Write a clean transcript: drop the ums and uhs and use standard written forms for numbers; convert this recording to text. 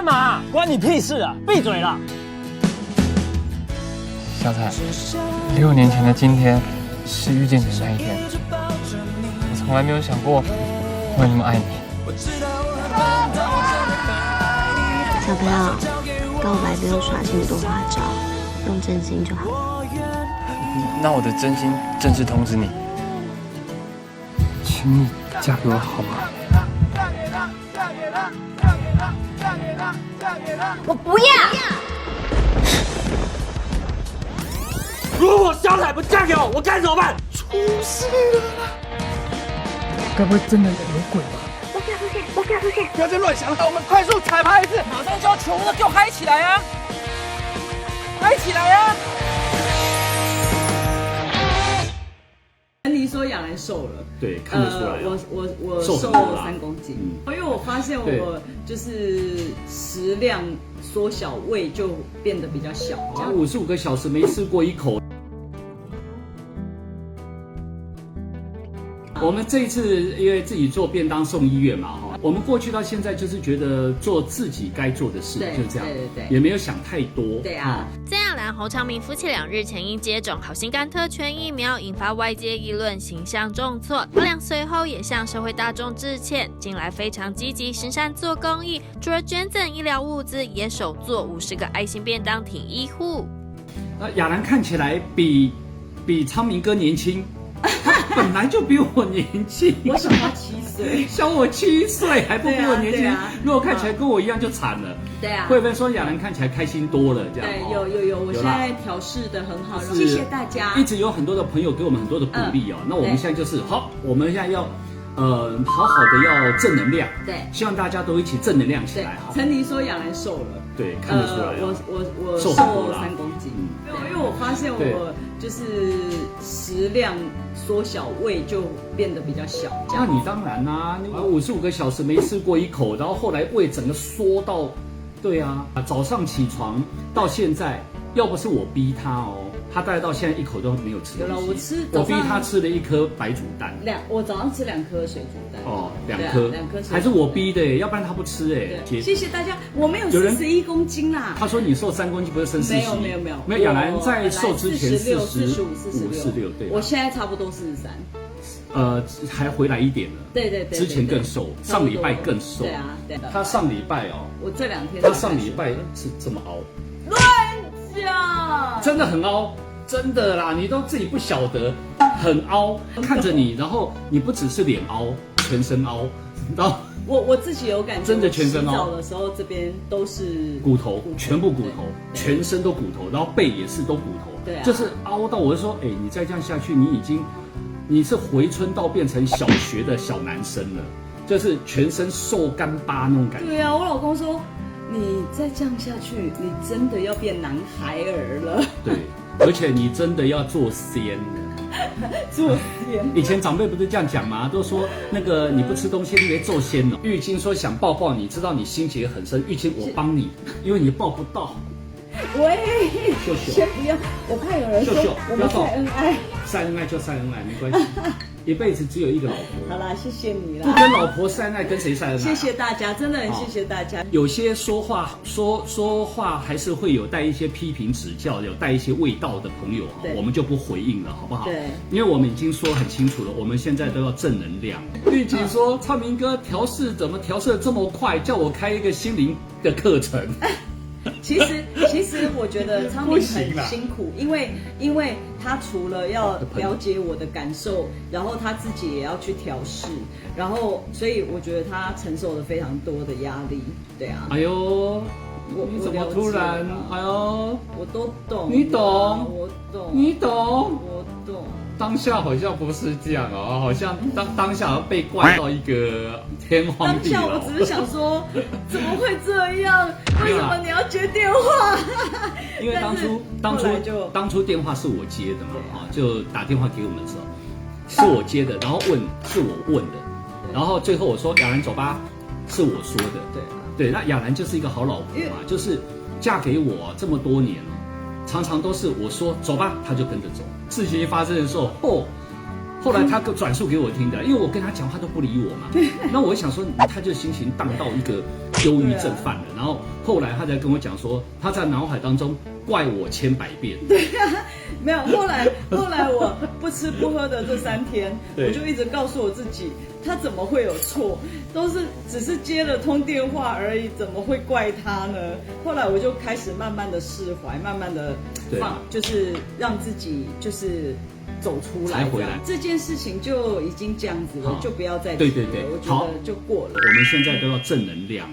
干嘛？关你屁事啊！闭嘴啦！小彩，6年前的今天是遇见你的那一天，我从来没有想过会那么爱你。小朋友，告白不用耍这么多花招，用真心就好。那我的真心正式通知你，请你嫁给我好吗？我不要。如果小彩不嫁给我，我该怎么办？出事了！该不会真的有鬼吧？不要再乱想了，我们快速彩排一次，马上就要全部都给我嗨起来啊！嗨起来啊！你说亚兰瘦了，对，看得出来。我瘦了3公斤，因为我发现我就是食量缩小，胃就变得比较小。55个小时没吃过一口。我们这一次因为自己做便当送医院嘛，哈，我们过去到现在就是觉得做自己该做的事，就这样，对，也没有想太多。对啊。曾亚兰、侯昌明夫妻2日前因接种好心肝特权疫苗，引发外界议论，形象重挫。他俩随后也向社会大众致歉，近来非常积极行善做公益，除了捐赠医疗物资，也手做50个爱心便当挺医护。亚兰看起来比昌明哥年轻。他本来就比我年轻，我小他7岁，小我7岁还不比我年轻。如果看起来跟我一样就惨了。对啊，慧芬说亚兰看起来开心多了，这样。对，有，我现在调试的很好，谢谢大家。一直有很多的朋友给我们很多的鼓励哦。那我们现在就是好，我们现在要好好的要正能量。对，希望大家都一起正能量起来。陈妮说亚兰瘦了，对，看得出来。我瘦3公斤，因为我发现我就是食量缩小，胃就变得比较小。那你当然啦，55个小时没吃过一口，然后后来胃整个缩到，对啊，早上起床到现在，要不是我逼他哦，他大概到现在一口都没有吃东西。我逼他吃了1颗白煮蛋，我早上吃2颗水煮蛋。哦，2颗，还是我逼的，要不然他不吃哎。谢谢大家，我没有41公斤啦。他说你瘦3公斤，不是升41？没有。亚兰在瘦之前45、46，对。我现在差不多43。还回来一点了。对，之前更瘦，上礼拜更瘦。对啊，对的。他上礼拜哦，我这2天。他上礼拜是这么凹。乱讲。真的很凹。真的啦，你都自己不晓得，很凹，看着你，然后你不只是脸凹，全身凹，然后我自己有感觉，真的全身凹。洗澡的时候这边都是骨头，全部骨头，全身都骨头，然后背也是都骨头，对啊，就是凹到我就说，你再这样下去，你是回春到变成小学的小男生了，就是全身瘦干巴那种感觉。对啊，我老公说，你再这样下去，你真的要变男孩儿了。对。而且你真的要做仙了，做仙。以前长辈不是这样讲吗？都说那个你不吃东西，你得做仙了。玉清说想抱抱你，知道你心结很深。玉清，我帮你，因为你抱不到。喂，秀秀，先不要，我怕有人说我们晒恩爱。晒恩爱就晒恩爱，没关系。一辈子只有一个老婆。好啦，谢谢你啦。不跟老婆晒恩爱，跟谁晒恩爱？谢谢大家，真的很谢谢大家。有些说话还是会有带一些批评指教，有带一些味道的朋友，我们就不回应了，好不好？对，因为我们已经说很清楚了，我们现在都要正能量。玉姐说，昌明哥调试怎么调试的这么快？叫我开一个心灵的课程。其实我觉得昌明很辛苦，因为他除了要了解我的感受，然后他自己也要去调试，然后所以我觉得他承受了非常多的压力，对啊。哎呦，你怎么突然？哎呦，我都懂，你懂，我懂，你懂，我懂。当下好像不是这样哦，好像当下被灌到一个天荒地老。当下我只是想说，怎么会这样？为什么你要接电话？因为当初电话是我接的嘛，就打电话给我们的时候是我接的，然后是我问的，然后最后我说亚兰走吧，是我说的。对，那亚兰就是一个好老婆嘛，就是嫁给我这么多年了，常常都是我说走吧，她就跟着走。事情一发生的时候，后来他转述给我听的，因为我跟他讲话都不理我嘛。对。那我想说，他就心情荡到一个忧郁症犯了。然后后来他才跟我讲说，他在脑海当中怪我千百遍。对啊，没有。后来我不吃不喝的这3天，我就一直告诉我自己，他怎么会有错？只是接了通电话而已，怎么会怪他呢？后来我就开始慢慢的释怀，慢慢的就是让自己就是走出来，才回来。这件事情就已经这样子了，就不要再提了。对，我觉得就过了。我们现在都要正能量。